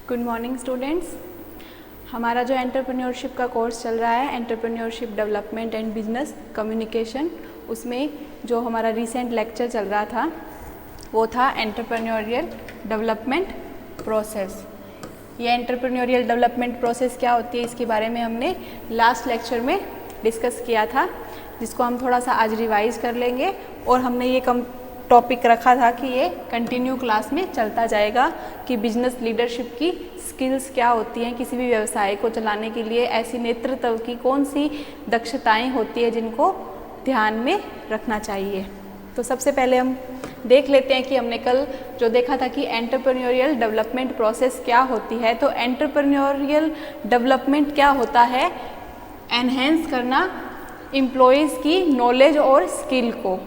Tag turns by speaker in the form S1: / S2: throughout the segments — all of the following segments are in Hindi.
S1: Good morning students. हमारा जो एंटरप्रेन्योरशिप का कोर्स चल रहा है, entrepreneurship development and business communication, उसमें जो हमारा रिसेंट लेक्चर चल रहा था वो था एंटरप्रेन्योरियल डेवलपमेंट प्रोसेस। ये एंटरप्रेन्योरियल डेवलपमेंट प्रोसेस क्या होती है, इसके बारे में हमने लास्ट लेक्चर में डिस्कस किया था, जिसको हम थोड़ा सा आज रिवाइज कर लेंगे। और हमने ये टॉपिक रखा था कि ये कंटिन्यू क्लास में चलता जाएगा कि बिजनेस लीडरशिप की स्किल्स क्या होती हैं, किसी भी व्यवसाय को चलाने के लिए ऐसी नेतृत्व की कौन सी दक्षताएं होती है जिनको ध्यान में रखना चाहिए। तो सबसे पहले हम देख लेते हैं कि हमने कल जो देखा था कि एंटरप्रेन्योरियल डेवलपमेंट प्रोसेस क्या होती है। तो एंटरप्रेन्योरियल डेवलपमेंट क्या होता है? एनहेंस करना एम्प्लॉयज़ की नॉलेज और स्किल को।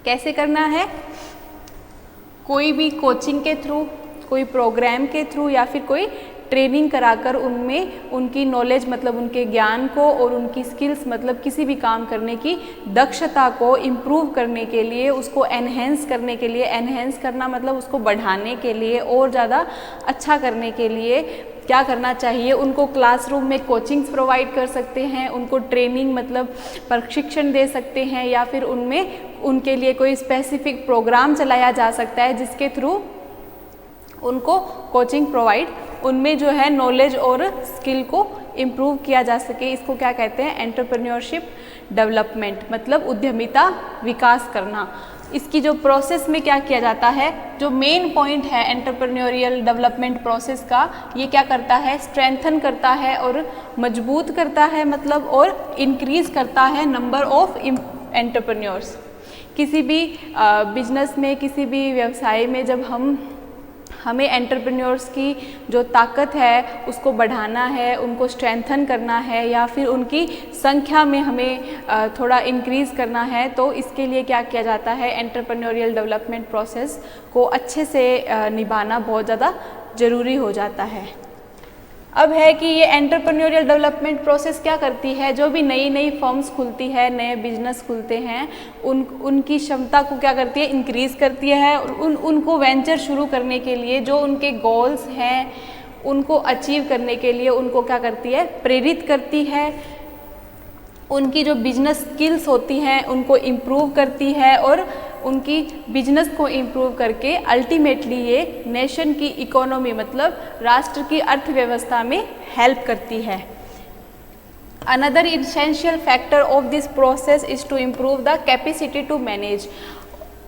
S1: कैसे करना है? कोई भी कोचिंग के थ्रू, कोई प्रोग्राम के थ्रू या फिर कोई ट्रेनिंग कराकर उनमें उनकी नॉलेज मतलब उनके ज्ञान को और उनकी स्किल्स मतलब किसी भी काम करने की दक्षता को इम्प्रूव करने के लिए, उसको एनहेंस करने के लिए, एनहेंस करना मतलब उसको बढ़ाने के लिए और ज़्यादा अच्छा करने के लिए क्या करना चाहिए? उनको क्लासरूम में कोचिंग्स प्रोवाइड कर सकते हैं, उनको ट्रेनिंग मतलब प्रशिक्षण दे सकते हैं, या फिर उनमें उनके लिए कोई स्पेसिफिक प्रोग्राम चलाया जा सकता है जिसके थ्रू उनको कोचिंग प्रोवाइड, उनमें जो है नॉलेज और स्किल को इम्प्रूव किया जा सके। इसको क्या कहते हैं? एंटरप्रेन्योरशिप डेवलपमेंट मतलब उद्यमिता विकास करना। इसकी जो प्रोसेस में क्या किया जाता है, जो मेन पॉइंट है एंटरप्रेन्योरियल डेवलपमेंट प्रोसेस का, ये क्या करता है? स्ट्रेंथन करता है और मजबूत करता है मतलब और इंक्रीज करता है नंबर ऑफ एंटरप्रेन्योर्स। किसी भी बिजनेस में, किसी भी व्यवसाय में जब हमें एंटरप्रेन्योर्स की जो ताकत है उसको बढ़ाना है, उनको स्ट्रेंथन करना है या फिर उनकी संख्या में हमें थोड़ा इंक्रीज़ करना है, तो इसके लिए क्या किया जाता है? एंटरप्रेन्योरियल डेवलपमेंट प्रोसेस को अच्छे से निभाना बहुत ज़्यादा ज़रूरी हो जाता है। अब है कि ये एंटरप्रेन्योरियल डेवलपमेंट प्रोसेस क्या करती है? जो भी नई नई फर्म्स खुलती है, नए बिजनेस खुलते हैं, उनकी क्षमता को क्या करती है? इंक्रीज़ करती है। और उनको वेंचर शुरू करने के लिए जो उनके गोल्स हैं उनको अचीव करने के लिए उनको क्या करती है? प्रेरित करती है। उनकी जो बिजनेस स्किल्स होती हैं उनको इम्प्रूव करती है और उनकी बिजनेस को इम्प्रूव करके अल्टीमेटली ये नेशन की इकोनॉमी मतलब राष्ट्र की अर्थव्यवस्था में हेल्प करती है। Another essential factor of this process is to improve the capacity to manage.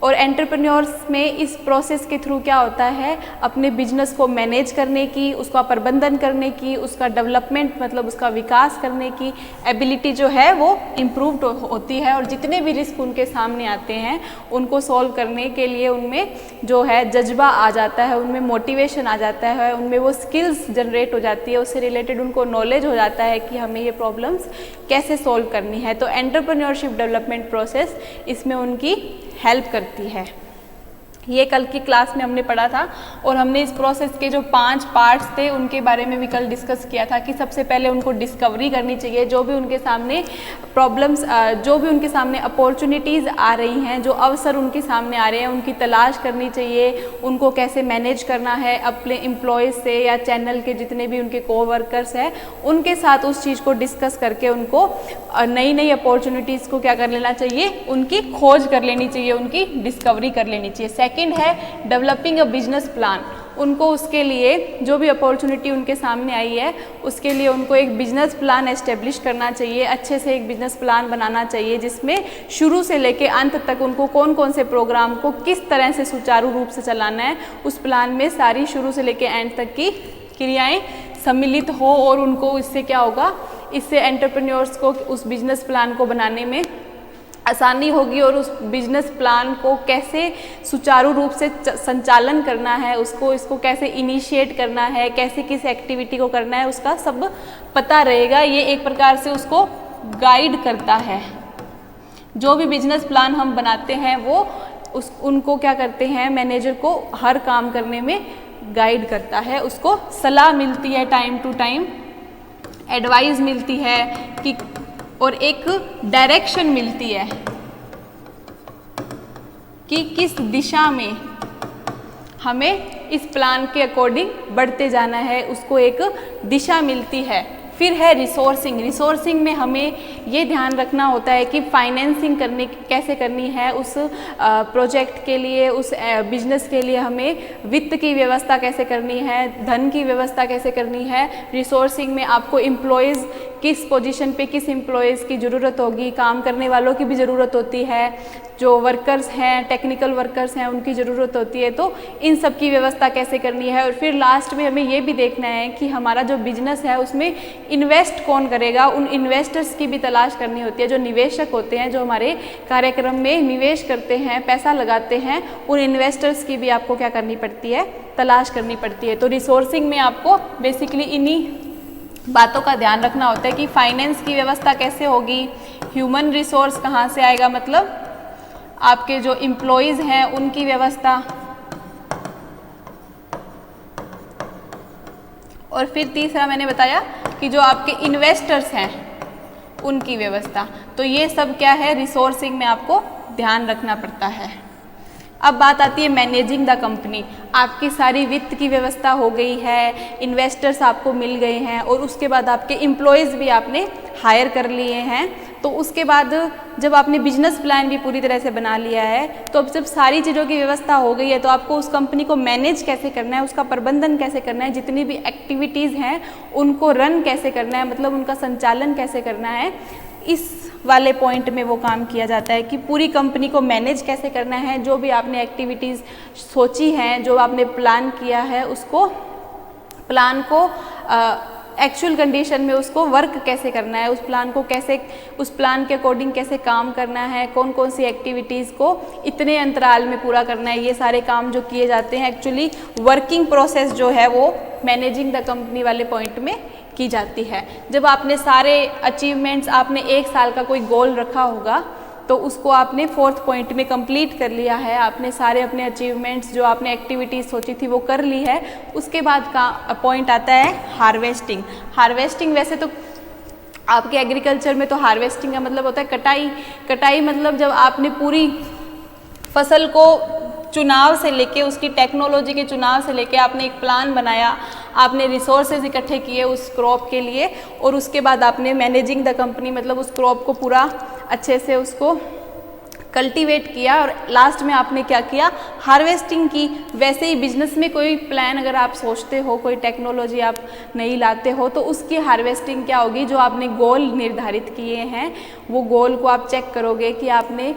S1: और एंटरप्रेन्योर्स में इस प्रोसेस के थ्रू क्या होता है? अपने बिजनेस को मैनेज करने की, उसका प्रबंधन करने की, उसका डेवलपमेंट मतलब उसका विकास करने की एबिलिटी जो है वो इम्प्रूव्ड होती है। और जितने भी रिस्क उनके सामने आते हैं उनको सॉल्व करने के लिए उनमें जो है जज्बा आ जाता है, उनमें मोटिवेशन आ जाता है, उनमें वो स्किल्स जनरेट हो जाती है, उससे रिलेटेड उनको नॉलेज हो जाता है कि हमें ये प्रॉब्लम्स कैसे सॉल्व करनी है। तो एंटरप्रेन्योरशिप डेवलपमेंट प्रोसेस इसमें उनकी हेल्प करती है। ये कल की क्लास में हमने पढ़ा था और हमने इस प्रोसेस के जो 5 पार्ट्स थे उनके बारे में भी कल डिस्कस किया था कि सबसे पहले उनको डिस्कवरी करनी चाहिए, जो भी उनके सामने प्रॉब्लम्स, जो भी उनके सामने अपॉर्चुनिटीज़ आ रही हैं, जो अवसर उनके सामने आ रहे हैं, उनकी तलाश करनी चाहिए। उनको कैसे मैनेज करना है अपने एम्प्लॉयज़ से या चैनल के जितने भी उनके कोवर्कर्स हैं उनके साथ उस चीज़ को डिस्कस करके उनको नई नई अपॉर्चुनिटीज़ को क्या कर लेना चाहिए? उनकी खोज कर लेनी चाहिए, उनकी डिस्कवरी कर लेनी चाहिए। सेकंड है डेवलपिंग अ बिजनेस प्लान। उनको उसके लिए जो भी अपॉर्चुनिटी उनके सामने आई है उसके लिए उनको एक बिजनेस प्लान एस्टेब्लिश करना चाहिए, अच्छे से एक बिजनेस प्लान बनाना चाहिए जिसमें शुरू से लेके अंत तक उनको कौन कौन से प्रोग्राम को किस तरह से सुचारू रूप से चलाना है, उस प्लान में सारी शुरू से लेके एंड तक की क्रियाएं सम्मिलित हो। और उनको इससे क्या होगा? इससे एंटरप्रेन्योर्स को उस बिजनेस प्लान को बनाने में आसानी होगी और उस बिजनेस प्लान को कैसे सुचारू रूप से संचालन करना है, इसको कैसे इनिशिएट करना है, कैसे किस एक्टिविटी को करना है, उसका सब पता रहेगा। ये एक प्रकार से उसको गाइड करता है। जो भी बिजनेस प्लान हम बनाते हैं वो उनको क्या करते हैं? मैनेजर को हर काम करने में गाइड करता है, उसको सलाह मिलती है, टाइम टू टाइम एडवाइस मिलती है कि और एक डायरेक्शन मिलती है कि किस दिशा में हमें इस प्लान के अकॉर्डिंग बढ़ते जाना है, उसको एक दिशा मिलती है। फिर है रिसोर्सिंग। रिसोर्सिंग में हमें ये ध्यान रखना होता है कि फाइनेंसिंग कैसे करनी है उस प्रोजेक्ट के लिए, उस बिजनेस के लिए हमें वित्त की व्यवस्था कैसे करनी है, धन की व्यवस्था कैसे करनी है। रिसोर्सिंग में आपको एम्प्लॉयज़ किस पोजीशन पे किस एम्प्लॉयज़ की ज़रूरत होगी, काम करने वालों की भी ज़रूरत होती है, जो वर्कर्स हैं, टेक्निकल वर्कर्स हैं, उनकी ज़रूरत होती है। तो इन सब की व्यवस्था कैसे करनी है। और फिर लास्ट में हमें ये भी देखना है कि हमारा जो बिजनेस है उसमें इन्वेस्ट कौन करेगा, उन इन्वेस्टर्स की भी तलाश करनी होती है। जो निवेशक होते हैं, जो हमारे कार्यक्रम में निवेश करते हैं, पैसा लगाते हैं, उन इन्वेस्टर्स की भी आपको क्या करनी पड़ती है, तलाश करनी पड़ती है। तो रिसोर्सिंग में आपको बेसिकली इन्हीं बातों का ध्यान रखना होता है कि फाइनेंस की व्यवस्था कैसे होगी, ह्यूमन रिसोर्स कहाँ से आएगा, मतलब आपके जो एम्प्लॉयज़ हैं उनकी व्यवस्था, और फिर तीसरा मैंने बताया कि जो आपके इन्वेस्टर्स हैं उनकी व्यवस्था। तो ये सब क्या है, रिसोर्सिंग में आपको ध्यान रखना पड़ता है। अब बात आती है मैनेजिंग द कंपनी। आपकी सारी वित्त की व्यवस्था हो गई है, इन्वेस्टर्स आपको मिल गए हैं और उसके बाद आपके एम्प्लॉयज़ भी आपने हायर कर लिए हैं। तो उसके बाद जब आपने बिजनेस प्लान भी पूरी तरह से बना लिया है, तो अब जब सारी चीज़ों की व्यवस्था हो गई है तो आपको उस कंपनी को मैनेज कैसे करना है, उसका प्रबंधन कैसे करना है, जितनी भी एक्टिविटीज़ हैं उनको रन कैसे करना है, मतलब उनका संचालन कैसे करना है, इस वाले पॉइंट में वो काम किया जाता है कि पूरी कंपनी को मैनेज कैसे करना है। जो भी आपने एक्टिविटीज़ सोची हैं, जो आपने प्लान किया है, उसको प्लान को एक्चुअल कंडीशन में उसको वर्क कैसे करना है, उस प्लान को कैसे, उस प्लान के अकॉर्डिंग कैसे काम करना है, कौन कौन सी एक्टिविटीज़ को इतने अंतराल में पूरा करना है। ये सारे काम जो किए जाते हैं, एक्चुअली वर्किंग प्रोसेस जो है वो मैनेजिंग द कंपनी वाले पॉइंट में की जाती है। जब आपने सारे अचीवमेंट्स, आपने एक साल का कोई गोल रखा होगा तो उसको आपने 4th पॉइंट में कंप्लीट कर लिया है, आपने सारे अपने अचीवमेंट्स, जो आपने एक्टिविटीज़ सोची थी वो कर ली है। उसके बाद का पॉइंट आता है हार्वेस्टिंग। हार्वेस्टिंग वैसे तो आपके एग्रीकल्चर में तो हार्वेस्टिंग का मतलब होता है कटाई। कटाई मतलब जब आपने पूरी फसल को चुनाव से लेके, उसकी टेक्नोलॉजी के चुनाव से लेके आपने एक प्लान बनाया, आपने रिसोर्सेज इकट्ठे किए उस क्रॉप के लिए, और उसके बाद आपने मैनेजिंग द कंपनी मतलब उस क्रॉप को पूरा अच्छे से उसको कल्टीवेट किया और लास्ट में आपने क्या किया, हार्वेस्टिंग की। वैसे ही बिजनेस में कोई प्लान अगर आप सोचते हो, कोई टेक्नोलॉजी आप नहीं लाते हो, तो उसकी हार्वेस्टिंग क्या होगी, जो आपने गोल निर्धारित किए हैं वो गोल को आप चेक करोगे कि आपने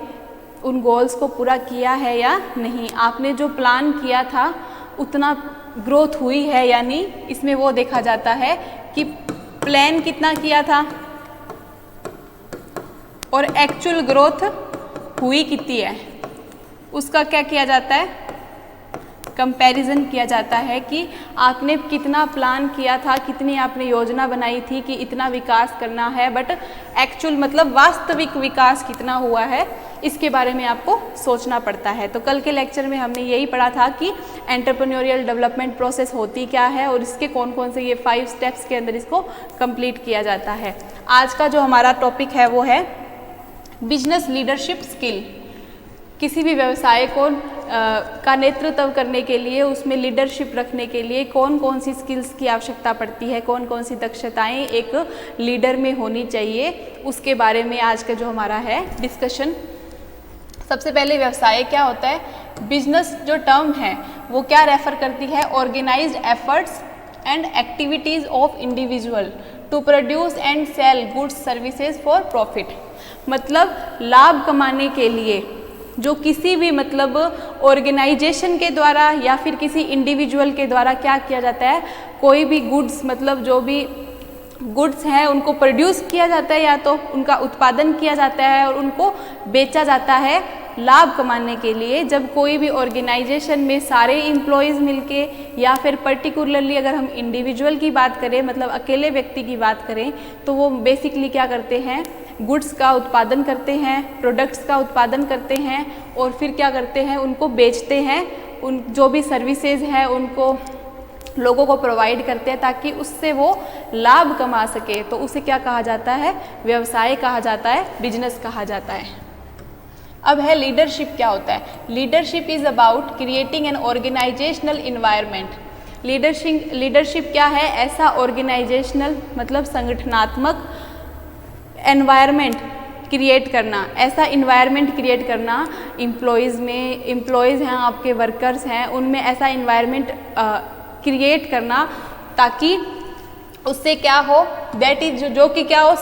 S1: उन गोल्स को पूरा किया है या नहीं, आपने जो प्लान किया था उतना ग्रोथ हुई है या नहीं, इसमें वो देखा जाता है कि प्लान कितना किया था और एक्चुअल ग्रोथ हुई कितनी है, उसका क्या किया जाता है, कंपैरिजन किया जाता है कि आपने कितना प्लान किया था, कितनी आपने योजना बनाई थी कि इतना विकास करना है, बट एक्चुअल मतलब वास्तविक विकास कितना हुआ है, इसके बारे में आपको सोचना पड़ता है। तो कल के लेक्चर में हमने यही पढ़ा था कि एंटरप्रेन्योरियल डेवलपमेंट प्रोसेस होती क्या है और इसके कौन कौन से ये 5 स्टेप्स के अंदर इसको कंप्लीट किया जाता है। आज का जो हमारा टॉपिक है वो है बिजनेस लीडरशिप स्किल। किसी भी व्यवसाय को का नेतृत्व करने के लिए, उसमें लीडरशिप रखने के लिए कौन कौन सी स्किल्स की आवश्यकता पड़ती है, कौन कौन सी दक्षताएं एक लीडर में होनी चाहिए, उसके बारे में आज का जो हमारा है डिस्कशन। सबसे पहले व्यवसाय क्या होता है, बिजनेस जो टर्म है वो क्या रेफर करती है, organized efforts and activities of individual to produce and sell goods services for profit. मतलब लाभ कमाने के लिए जो किसी भी मतलब ऑर्गेनाइजेशन के द्वारा या फिर किसी इंडिविजुअल के द्वारा क्या किया जाता है, कोई भी गुड्स मतलब जो भी गुड्स हैं उनको प्रोड्यूस किया जाता है या तो उनका उत्पादन किया जाता है और उनको बेचा जाता है लाभ कमाने के लिए। जब कोई भी ऑर्गेनाइजेशन में सारे एम्प्लॉयज़ मिलके या फिर पर्टिकुलरली अगर हम इंडिविजुअल की बात करें, मतलब अकेले व्यक्ति की बात करें, तो वो बेसिकली क्या करते हैं, गुड्स का उत्पादन करते हैं, प्रोडक्ट्स का उत्पादन करते हैं और फिर क्या करते हैं, उनको बेचते हैं, उन जो भी सर्विसेज हैं उनको लोगों को प्रोवाइड करते हैं ताकि उससे वो लाभ कमा सके। तो उसे क्या कहा जाता है, व्यवसाय कहा जाता है, बिजनेस कहा जाता है। अब है लीडरशिप क्या होता है। Leadership is about creating an organizational environment. Leadership क्या है, ऐसा ऑर्गेनाइजेशनल मतलब संगठनात्मक एनवायरनमेंट क्रिएट करना, ऐसा इन्वायरमेंट क्रिएट करना एम्प्लॉयज़ हैं, आपके वर्कर्स हैं, उनमें ऐसा इन्वायरमेंट क्रिएट करना ताकि उससे क्या हो, दैट इज जो कि क्या हो,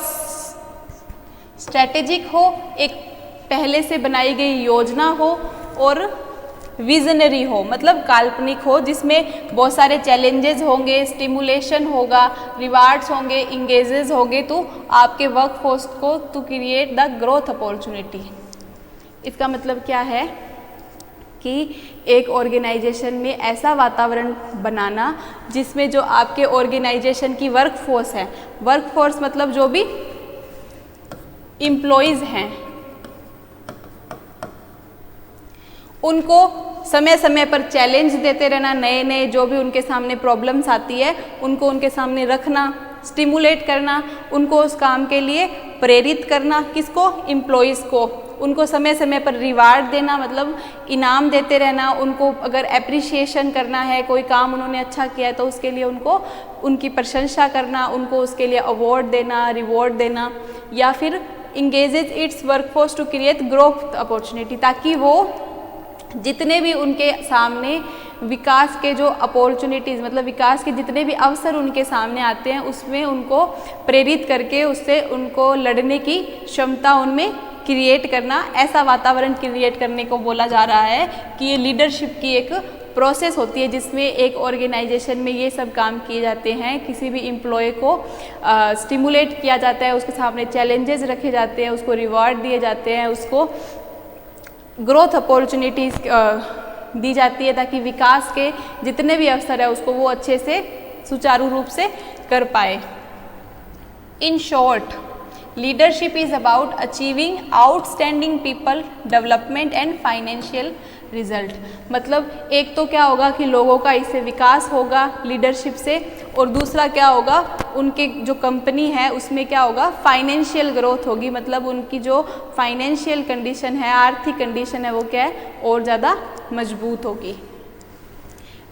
S1: स्ट्रैटेजिक हो, एक पहले से बनाई गई योजना हो और विजनरी हो, मतलब काल्पनिक हो, जिसमें बहुत सारे चैलेंजेस होंगे, स्टिमुलेशन होगा, रिवार्ड्स होंगे, इंगेजेस होंगे तो आपके वर्कफोर्स को to create the growth opportunity. इसका मतलब क्या है कि एक ऑर्गेनाइजेशन में ऐसा वातावरण बनाना जिसमें जो आपके ऑर्गेनाइजेशन की वर्कफोर्स है, वर्कफोर्स मतलब जो भी एम्प्लॉयज़ हैं, उनको समय समय पर चैलेंज देते रहना, नए नए जो भी उनके सामने प्रॉब्लम्स आती है उनको उनके सामने रखना, स्टिमुलेट करना, उनको उस काम के लिए प्रेरित करना, किसको, एम्प्लॉयज़ को, उनको समय समय पर रिवार्ड देना मतलब इनाम देते रहना, उनको अगर एप्रिसिएशन करना है, कोई काम उन्होंने अच्छा किया है तो उसके लिए उनको उनकी प्रशंसा करना, उनको उसके लिए अवार्ड देना, रिवॉर्ड देना, या फिर engages its workforce to create growth opportunity, ताकि वो जितने भी उनके सामने विकास के जो अपॉर्चुनिटीज़ मतलब विकास के जितने भी अवसर उनके सामने आते हैं उसमें उनको प्रेरित करके उससे उनको लड़ने की क्षमता उनमें क्रिएट करना, ऐसा वातावरण क्रिएट करने को बोला जा रहा है कि ये लीडरशिप की एक प्रोसेस होती है जिसमें एक ऑर्गेनाइजेशन में ये सब काम किए जाते हैं। किसी भी एम्प्लॉय को स्टिमुलेट किया जाता है, उसके सामने चैलेंजेस रखे जाते हैं, उसको रिवॉर्ड दिए जाते हैं, उसको ग्रोथ अपॉर्चुनिटीज़ दी जाती है ताकि विकास के जितने भी अवसर है उसको वो अच्छे से सुचारू रूप से कर पाए। In short, leadership is about achieving outstanding people development and financial result. मतलब एक तो क्या होगा कि लोगों का इससे विकास होगा लीडरशिप से, और दूसरा क्या होगा, उनके जो कंपनी है उसमें क्या होगा, फाइनेंशियल ग्रोथ होगी, मतलब उनकी जो फाइनेंशियल कंडीशन है, आर्थिक कंडीशन है, वो क्या है, और ज़्यादा मजबूत होगी।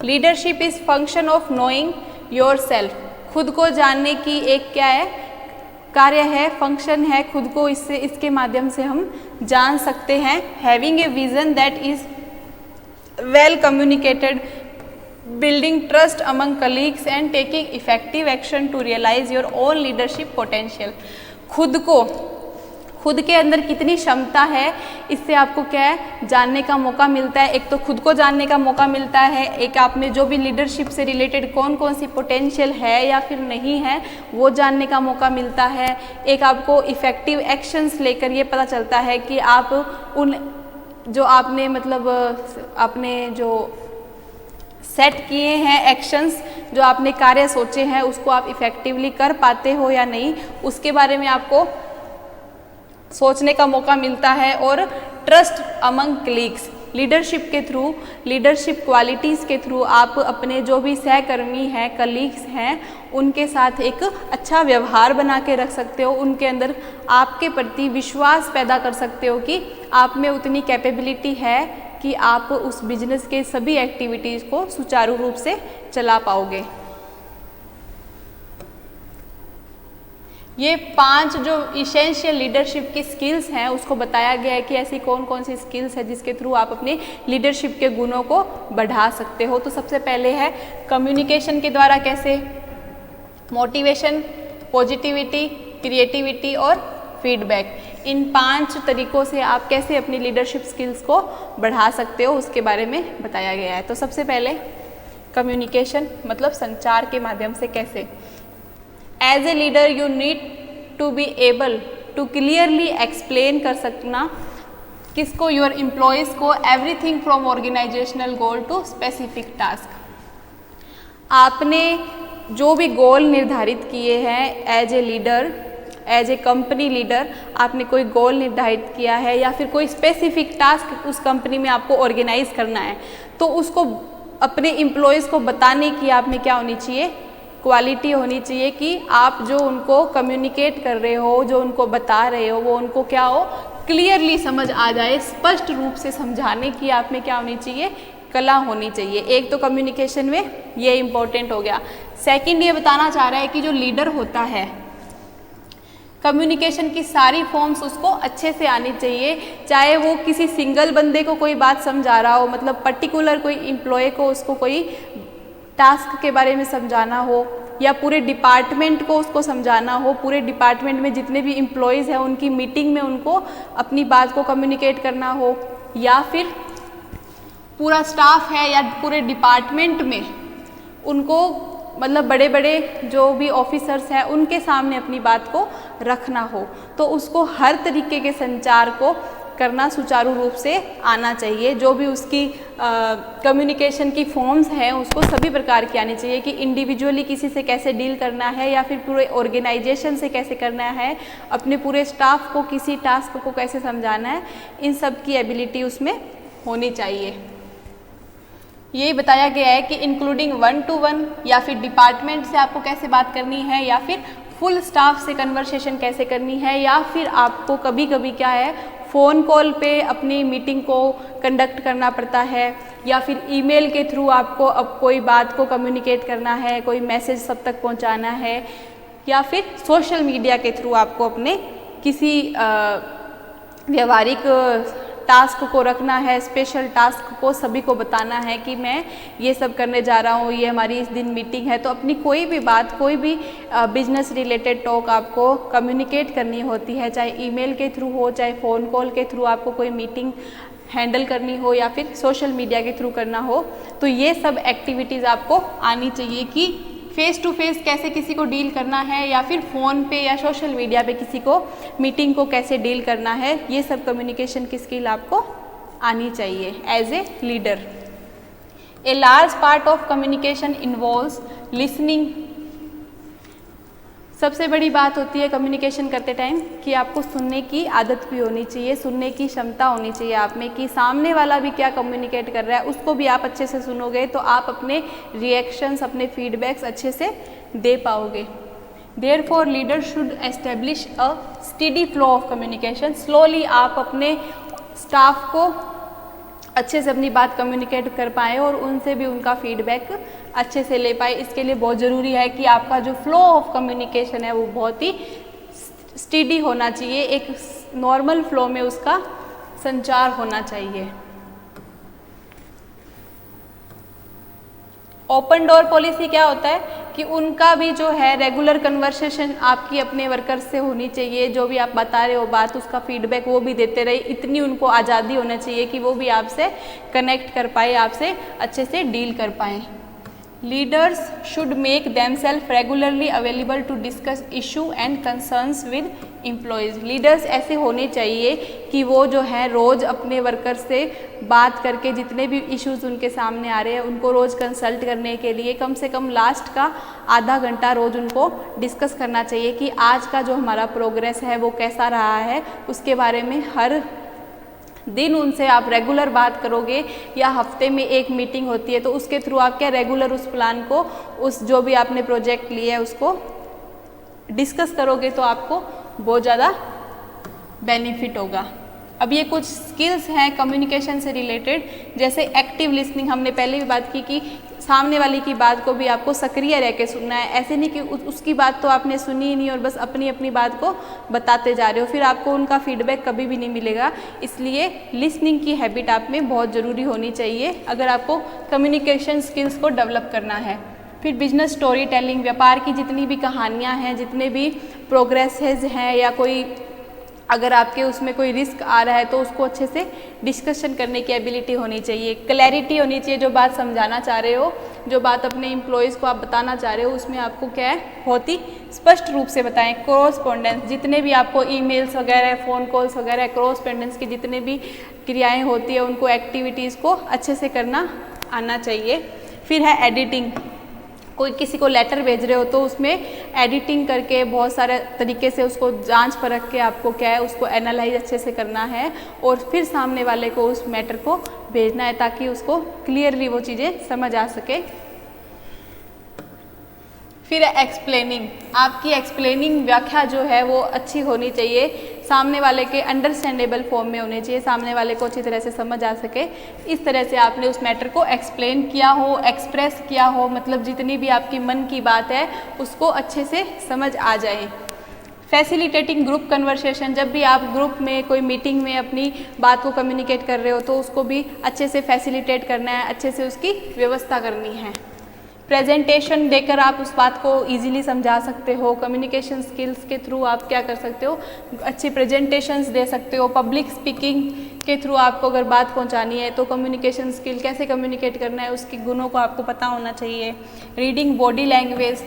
S1: Leadership is function of knowing your self. खुद को जानने की एक क्या है, कार्य है, फंक्शन है, खुद को इसके माध्यम से हम जान सकते हैं। Having a vision that is well communicated, building trust among colleagues and taking effective action to realize your own leadership potential. खुद के अंदर कितनी क्षमता है, इससे आपको क्या है, जानने का मौका मिलता है। एक तो खुद को जानने का मौका मिलता है, एक आप में जो भी लीडरशिप से रिलेटेड कौन कौन सी पोटेंशियल है या फिर नहीं है वो जानने का मौका मिलता है। एक आपको इफ़ेक्टिव एक्शंस लेकर ये पता चलता है कि आप उन जो आपने मतलब आपने जो सेट किए हैं एक्शंस, जो आपने कार्य सोचे हैं उसको आप इफ़ेक्टिवली कर पाते हो या नहीं, उसके बारे में आपको सोचने का मौका मिलता है। और ट्रस्ट अमंग कलीग्स, लीडरशिप के थ्रू, लीडरशिप क्वालिटीज़ के थ्रू आप अपने जो भी सहकर्मी हैं, कलीग्स हैं, उनके साथ एक अच्छा व्यवहार बना के रख सकते हो, उनके अंदर आपके प्रति विश्वास पैदा कर सकते हो कि आप में उतनी कैपेबिलिटी है कि आप उस बिजनेस के सभी एक्टिविटीज़ को सुचारू रूप से चला पाओगे। ये 5 जो इसेंशियल लीडरशिप की स्किल्स हैं उसको बताया गया है कि ऐसी कौन कौन सी स्किल्स है जिसके थ्रू आप अपने लीडरशिप के गुणों को बढ़ा सकते हो। तो सबसे पहले है कम्युनिकेशन के द्वारा कैसे, मोटिवेशन, पॉजिटिविटी, क्रिएटिविटी और फीडबैक, इन 5 तरीकों से आप कैसे अपनी लीडरशिप स्किल्स को बढ़ा सकते हो उसके बारे में बताया गया है। तो सबसे पहले कम्युनिकेशन मतलब संचार के माध्यम से कैसे। As a leader you need to be able to clearly explain कर सकना किसको, योर एम्प्लॉयज़ को, everything from organizational goal to specific task. आपने जो भी गोल निर्धारित किए हैं as a leader, as a company leader, आपने कोई गोल निर्धारित किया है या फिर कोई स्पेसिफिक टास्क उस कंपनी में आपको ऑर्गेनाइज करना है, तो उसको अपने एम्प्लॉयज़ को बताने की आप में क्या होनी चाहिए, क्वालिटी होनी चाहिए कि आप जो उनको कम्युनिकेट कर रहे हो, जो उनको बता रहे हो, वो उनको क्या हो, क्लियरली समझ आ जाए, स्पष्ट रूप से समझाने की आप में क्या होनी चाहिए, कला होनी चाहिए। एक तो कम्युनिकेशन में ये इम्पोर्टेंट हो गया। सेकंड ये बताना चाह रहा है कि जो लीडर होता है, कम्युनिकेशन की सारी फॉर्म्स उसको अच्छे से आनी चाहिए, चाहे वो किसी सिंगल बंदे को कोई बात समझा रहा हो, मतलब पर्टिकुलर कोई एम्प्लॉय को उसको कोई टास्क के बारे में समझाना हो, या पूरे डिपार्टमेंट को उसको समझाना हो, पूरे डिपार्टमेंट में जितने भी एम्प्लॉयज़ हैं उनकी मीटिंग में उनको अपनी बात को कम्युनिकेट करना हो, या फिर पूरा स्टाफ है या पूरे डिपार्टमेंट में उनको मतलब बड़े बड़े जो भी ऑफिसर्स हैं उनके सामने अपनी बात को रखना हो, तो उसको हर तरीके के संचार को करना सुचारू रूप से आना चाहिए। जो भी उसकी कम्युनिकेशन की फॉर्म्स हैं उसको सभी प्रकार की आनी चाहिए, कि इंडिविजुअली किसी से कैसे डील करना है या फिर पूरे ऑर्गेनाइजेशन से कैसे करना है, अपने पूरे स्टाफ को किसी टास्क को कैसे समझाना है, इन सब की एबिलिटी उसमें होनी चाहिए। यही बताया गया है कि इंक्लूडिंग 1 to 1 या फिर डिपार्टमेंट से आपको कैसे बात करनी है, या फिर फुल स्टाफ से कन्वर्सेशन कैसे करनी है, या फिर आपको कभी कभी क्या है फ़ोन कॉल पे अपनी मीटिंग को कंडक्ट करना पड़ता है, या फिर ईमेल के थ्रू आपको अब कोई बात को कम्युनिकेट करना है, कोई मैसेज सब तक पहुंचाना है, या फिर सोशल मीडिया के थ्रू आपको अपने किसी व्यवहारिक टास्क को रखना है, स्पेशल टास्क को सभी को बताना है कि मैं ये सब करने जा रहा हूँ, ये हमारी इस दिन मीटिंग है। तो अपनी कोई भी बात, कोई भी बिजनेस रिलेटेड टॉक आपको कम्युनिकेट करनी होती है, चाहे ईमेल के थ्रू हो, चाहे फ़ोन कॉल के थ्रू आपको कोई मीटिंग हैंडल करनी हो, या फिर सोशल मीडिया के थ्रू करना हो, तो ये सब एक्टिविटीज़ आपको आनी चाहिए कि फेस टू फेस कैसे किसी को डील करना है, या फिर फ़ोन पे या सोशल मीडिया पे किसी को मीटिंग को कैसे डील करना है, ये सब कम्युनिकेशन की स्किल आपको आनी चाहिए as a leader. A large part of communication involves listening. सबसे बड़ी बात होती है कम्युनिकेशन करते टाइम कि आपको सुनने की आदत भी होनी चाहिए, सुनने की क्षमता होनी चाहिए आप में, कि सामने वाला भी क्या कम्युनिकेट कर रहा है उसको भी आप अच्छे से सुनोगे तो आप अपने रिएक्शंस, अपने फीडबैक्स अच्छे से दे पाओगे। Therefore leader should establish a steady flow of communication. Slowly आप अपने स्टाफ को अच्छे से अपनी बात कम्युनिकेट कर पाएँ और उनसे भी उनका फीडबैक अच्छे से ले पाए। इसके लिए बहुत ज़रूरी है कि आपका जो फ्लो ऑफ कम्युनिकेशन है वो बहुत ही स्टेडी होना चाहिए, एक नॉर्मल फ्लो में उसका संचार होना चाहिए। ओपन डोर पॉलिसी क्या होता है कि उनका भी जो है रेगुलर कन्वर्सेशन आपकी अपने वर्कर्स से होनी चाहिए, जो भी आप बता रहे हो बात उसका फीडबैक वो भी देते रहे, इतनी उनको आज़ादी होना चाहिए कि वो भी आपसे कनेक्ट कर पाए, आपसे अच्छे से डील कर पाएँ। Leaders should make themselves regularly available to discuss issue and concerns with employees. Leaders ऐसे होने चाहिए कि वो जो है रोज़ अपने वर्कर से बात करके जितने भी इश्यूज़ उनके सामने आ रहे हैं उनको रोज़ कंसल्ट करने के लिए कम से कम लास्ट का आधा घंटा रोज़ उनको डिस्कस करना चाहिए कि आज का जो हमारा प्रोग्रेस है वो कैसा रहा है, उसके बारे में हर दिन उनसे आप रेगुलर बात करोगे, या हफ्ते में एक मीटिंग होती है तो उसके थ्रू आप क्या रेगुलर उस प्लान को, उस जो भी आपने प्रोजेक्ट लिया है उसको डिस्कस करोगे तो आपको बहुत ज़्यादा बेनिफिट होगा। अब ये कुछ स्किल्स हैं कम्युनिकेशन से रिलेटेड, जैसे एक्टिव लिसनिंग। हमने पहले भी बात की कि सामने वाले की बात को भी आपको सक्रिय रह के सुनना है, ऐसे नहीं कि उसकी बात तो आपने सुनी ही नहीं और बस अपनी अपनी बात को बताते जा रहे हो, फिर आपको उनका फीडबैक कभी भी नहीं मिलेगा। इसलिए लिसनिंग की हैबिट आप में बहुत ज़रूरी होनी चाहिए अगर आपको कम्युनिकेशन स्किल्स को डेवलप करना है। फिर बिजनेस स्टोरी टेलिंग, व्यापार की जितनी भी कहानियाँ हैं, जितने भी प्रोग्रेसेस हैं, या कोई अगर आपके उसमें कोई रिस्क आ रहा है तो उसको अच्छे से डिस्कशन करने की एबिलिटी होनी चाहिए, क्लैरिटी होनी चाहिए। जो बात समझाना चाह रहे हो, जो बात अपने एम्प्लॉयज़ को आप बताना चाह रहे हो, उसमें आपको क्या है बहुत ही स्पष्ट रूप से बताएं। कोरोस्पोंडेंस, जितने भी आपको ईमेल्स वगैरह, फ़ोन कॉल्स वगैरह, कोरोस्पोंडेंस की जितने भी क्रियाएँ होती है उनको, एक्टिविटीज़ को अच्छे से करना आना चाहिए। फिर है एडिटिंग। कोई किसी को लेटर भेज रहे हो तो उसमें एडिटिंग करके बहुत सारे तरीके से उसको जांच परख के आपको क्या है उसको एनालाइज अच्छे से करना है और फिर सामने वाले को उस मैटर को भेजना है ताकि उसको क्लियरली वो चीज़ें समझ आ सके। फिर एक्सप्लेनिंग, आपकी एक्सप्लेनिंग व्याख्या जो है वो अच्छी होनी चाहिए। सामने वाले के अंडरस्टैंडेबल फॉर्म में होने चाहिए, सामने वाले को अच्छी तरह से समझ आ सके। इस तरह से आपने उस मैटर को एक्सप्लेन किया हो, एक्सप्रेस किया हो, मतलब जितनी भी आपकी मन की बात है उसको अच्छे से समझ आ जाए। फैसिलिटेटिंग ग्रुप कन्वर्सेशन, जब भी आप ग्रुप में कोई मीटिंग में अपनी बात को कम्युनिकेट कर रहे हो तो उसको भी अच्छे से फैसिलिटेट करना है, अच्छे से उसकी व्यवस्था करनी है। प्रेजेंटेशन देकर आप उस बात को इजीली समझा सकते हो। कम्युनिकेशन स्किल्स के थ्रू आप क्या कर सकते हो, अच्छी प्रेजेंटेशंस दे सकते हो। पब्लिक स्पीकिंग के थ्रू आपको अगर बात पहुंचानी है तो कम्युनिकेशन स्किल, कैसे कम्युनिकेट करना है, उसके गुणों को आपको पता होना चाहिए। रीडिंग बॉडी लैंग्वेज,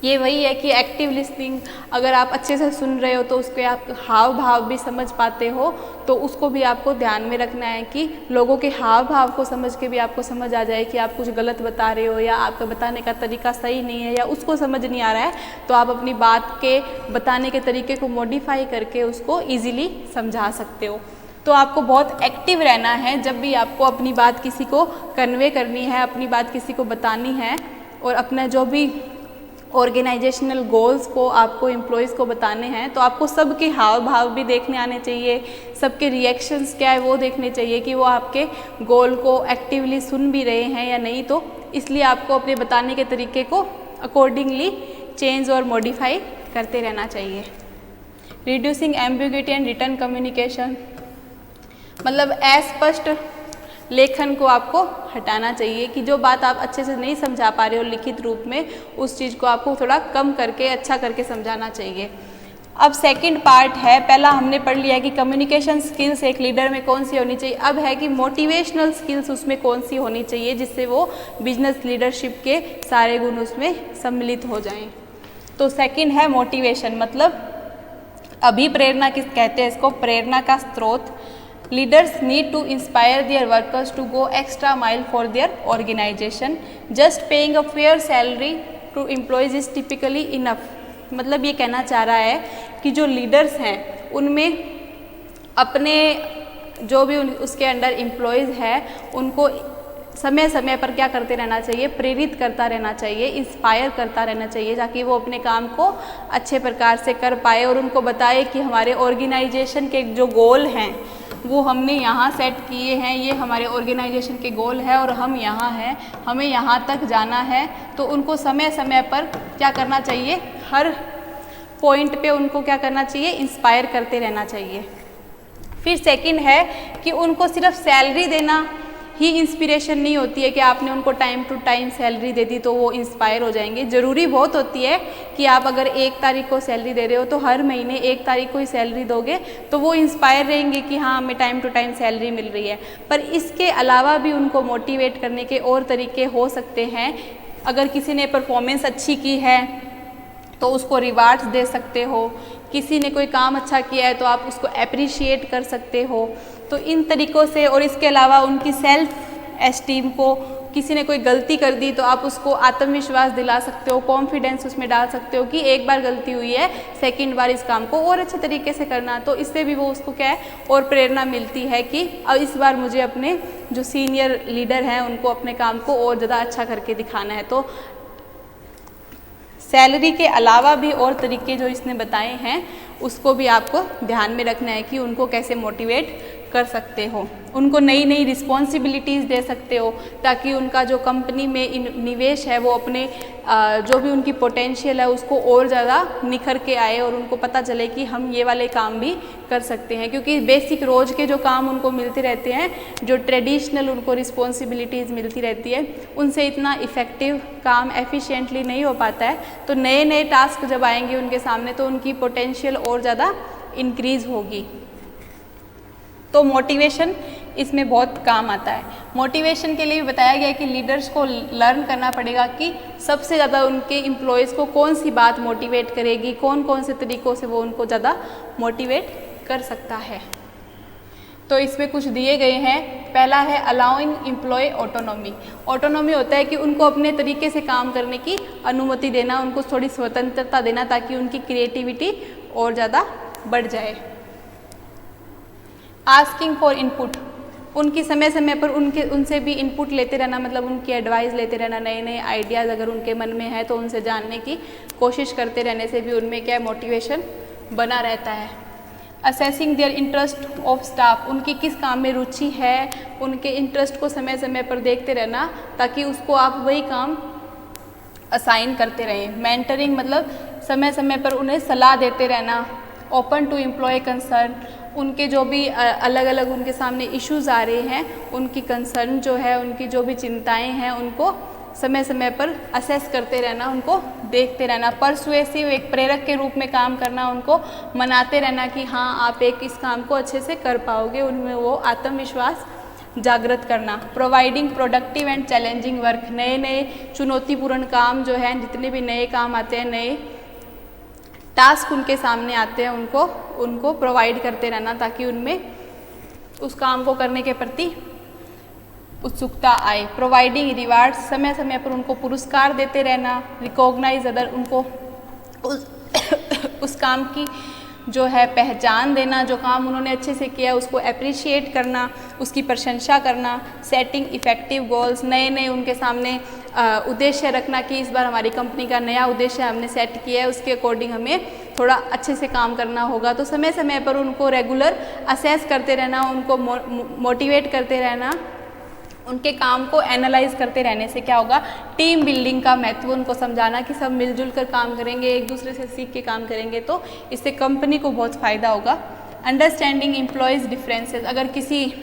S1: ये वही है कि एक्टिव लिसनिंग, अगर आप अच्छे से सुन रहे हो तो उसके आप हाव भाव भी समझ पाते हो, तो उसको भी आपको ध्यान में रखना है कि लोगों के हाव भाव को समझ के भी आपको समझ आ जाए कि आप कुछ गलत बता रहे हो या आपका बताने का तरीका सही नहीं है या उसको समझ नहीं आ रहा है, तो आप अपनी बात के बताने के तरीके को मॉडिफाई करके उसको ईजिली समझा सकते हो। तो आपको बहुत एक्टिव रहना है जब भी आपको अपनी बात किसी को कन्वे करनी है, अपनी बात किसी को बतानी है, और अपना जो भी ऑर्गेनाइजेशनल गोल्स को आपको एम्प्लॉयज़ को बताने हैं तो आपको सबके हाव भाव भी देखने आने चाहिए, सबके रिएक्शंस क्या है वो देखने चाहिए कि वो आपके गोल को एक्टिवली सुन भी रहे हैं या नहीं। तो इसलिए आपको अपने बताने के तरीके को अकॉर्डिंगली चेंज और मॉडिफाई करते रहना चाहिए। Reducing ambiguity and return communication, मतलब अस्पष्ट लेखन को आपको हटाना चाहिए कि जो बात आप अच्छे से नहीं समझा पा रहे हो लिखित रूप में, उस चीज़ को आपको थोड़ा कम करके अच्छा करके समझाना चाहिए। अब सेकंड पार्ट है, पहला हमने पढ़ लिया कि कम्युनिकेशन स्किल्स एक लीडर में कौन सी होनी चाहिए, अब है कि मोटिवेशनल स्किल्स उसमें कौन सी होनी चाहिए जिससे वो बिजनेस लीडरशिप के सारे गुण उसमें सम्मिलित हो जाएं। तो सेकंड है मोटिवेशन, मतलब अभिप्रेरणा किस कहते हैं इसको, प्रेरणा का स्रोत। Leaders need to inspire their workers to go extra mile for their organization. Just paying a fair salary to employees is typically enough. मतलब ये कहना चाह रहा है कि जो लीडर्स हैं उनमें अपने जो भी उसके अंडर एम्प्लॉयज़ हैं उनको समय समय पर क्या करते रहना चाहिए, प्रेरित करता रहना चाहिए, इंस्पायर करता रहना चाहिए, ताकि वो अपने काम को अच्छे प्रकार से कर पाए और उनको बताए कि हमारे ऑर्गेनाइजेशन के जो गोल हैं वो हमने यहाँ सेट किए हैं, ये हमारे ऑर्गेनाइजेशन के गोल है और हम यहाँ हैं, हमें यहाँ तक जाना है। तो उनको समय समय पर क्या करना चाहिए, हर पॉइंट पे उनको क्या करना चाहिए, इंस्पायर करते रहना चाहिए। फिर सेकंड है कि उनको सिर्फ सैलरी देना ही इंस्पिरेशन नहीं होती है कि आपने उनको टाइम टू टाइम सैलरी दे दी तो वो इंस्पायर हो जाएंगे। ज़रूरी बहुत होती है कि आप अगर 1 तारीख को सैलरी दे रहे हो तो हर महीने 1 तारीख को ही सैलरी दोगे तो वो इंस्पायर रहेंगे कि हाँ हमें टाइम टू टाइम सैलरी मिल रही है। पर इसके अलावा भी उनको मोटिवेट करने के और तरीके हो सकते हैं। अगर किसी ने परफॉर्मेंस अच्छी की है तो उसको रिवार्ड्स दे सकते हो, किसी ने कोई काम अच्छा किया है तो आप उसको अप्रिशिएट कर सकते हो। तो इन तरीक़ों से, और इसके अलावा उनकी सेल्फ एस्टीम को, किसी ने कोई गलती कर दी तो आप उसको आत्मविश्वास दिला सकते हो, कॉन्फिडेंस उसमें डाल सकते हो कि एक बार गलती हुई है, सेकंड बार इस काम को और अच्छे तरीके से करना। तो इससे भी वो उसको क्या है और प्रेरणा मिलती है कि अब इस बार मुझे अपने जो सीनियर लीडर हैं उनको अपने काम को और ज़्यादा अच्छा करके दिखाना है। तो सैलरी के अलावा भी और तरीके जो इसने बताए हैं उसको भी आपको ध्यान में रखना है कि उनको कैसे मोटिवेट कर सकते हो। उनको नई नई रिस्पॉन्सिबिलिटीज़ दे सकते हो ताकि उनका जो कंपनी में निवेश है वो अपने जो भी उनकी पोटेंशियल है उसको और ज़्यादा निखर के आए और उनको पता चले कि हम ये वाले काम भी कर सकते हैं। क्योंकि बेसिक रोज़ के जो काम उनको मिलते रहते हैं, जो ट्रेडिशनल उनको रिस्पॉन्सिबिलिटीज़ मिलती रहती है, उनसे इतना इफ़ेक्टिव काम एफिशिएंटली नहीं हो पाता है। तो नए नए टास्क जब आएंगे उनके सामने तो उनकी पोटेंशियल और ज़्यादा इंक्रीज़ होगी। तो मोटिवेशन इसमें बहुत काम आता है। मोटिवेशन के लिए भी बताया गया है कि लीडर्स को लर्न करना पड़ेगा कि सबसे ज़्यादा उनके एम्प्लॉयज़ को कौन सी बात मोटिवेट करेगी, कौन कौन से तरीक़ों से वो उनको ज़्यादा मोटिवेट कर सकता है। तो इसमें कुछ दिए गए हैं। पहला है अलाउइंग एम्प्लॉय ऑटोनॉमी। ऑटोनॉमी होता है कि उनको अपने तरीके से काम करने की अनुमति देना, उनको थोड़ी स्वतंत्रता देना ताकि उनकी क्रिएटिविटी और ज़्यादा बढ़ जाए। आस्किंग फॉर इनपुट, उनकी समय समय पर उनसे भी इनपुट लेते रहना, मतलब उनकी एडवाइस लेते रहना, नए नए आइडियाज़ अगर उनके मन में है तो उनसे जानने की कोशिश करते रहने से भी उनमें क्या मोटिवेशन बना रहता है। Assessing their interest of staff, उनकी किस काम में रुचि है, उनके इंटरेस्ट को समय समय पर देखते रहना ताकि उसको आप वही काम असाइन करते रहें। मेंटरिंग मतलब समय समय पर उन्हें सलाह देते रहना। ओपन टू एम्प्लॉय कंसर्न, उनके जो भी अलग अलग उनके सामने इश्यूज़ आ रहे हैं, उनकी कंसर्न जो है, उनकी जो भी चिंताएं हैं, उनको समय समय पर असेस करते रहना, उनको देखते रहना। परसुएसिव, एक प्रेरक के रूप में काम करना, उनको मनाते रहना कि हाँ आप एक इस काम को अच्छे से कर पाओगे, उनमें वो आत्मविश्वास जागृत करना। Providing productive and challenging work, नए नए चुनौतीपूर्ण काम जो है, जितने भी नए काम आते हैं, नए टास्क उनके सामने आते हैं, उनको प्रोवाइड करते रहना ताकि उनमें उस काम को करने के प्रति उत्सुकता आए। प्रोवाइडिंग रिवार्ड, समय समय पर उनको पुरस्कार देते रहना। रिकॉग्नाइज अदर, उनको उस काम की जो है पहचान देना, जो काम उन्होंने अच्छे से किया उसको अप्रिशिएट करना, उसकी प्रशंसा करना। सेटिंग इफेक्टिव गोल्स, नए नए उनके सामने उद्देश्य रखना कि इस बार हमारी कंपनी का नया उद्देश्य हमने सेट किया है, उसके अकॉर्डिंग हमें थोड़ा अच्छे से काम करना होगा। तो समय समय पर उनको रेगुलर असेस करते रहना, उनको मोटिवेट करते रहना। उनके काम को एनालाइज करते रहने से क्या होगा, टीम बिल्डिंग का महत्व उनको समझाना कि सब मिलजुल कर काम करेंगे, एक दूसरे से सीख के काम करेंगे तो इससे कंपनी को बहुत फ़ायदा होगा। अंडरस्टैंडिंग एम्प्लॉयज़ डिफरेंसेस, अगर किसी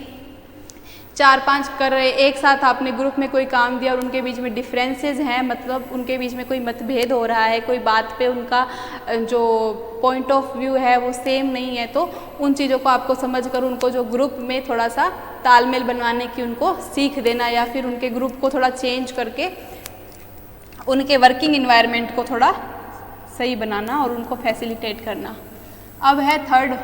S1: 4-5 कर रहे एक साथ आपने ग्रुप में कोई काम दिया और उनके बीच में डिफरेंसेस हैं, मतलब उनके बीच में कोई मतभेद हो रहा है, कोई बात पे उनका जो पॉइंट ऑफ व्यू है वो सेम नहीं है, तो उन चीज़ों को आपको समझ कर उनको जो ग्रुप में थोड़ा सा तालमेल बनवाने की उनको सीख देना, या फिर उनके ग्रुप को थोड़ा चेंज करके उनके वर्किंग इन्वायरमेंट को थोड़ा सही बनाना और उनको फैसिलिटेट करना। अब है थर्ड,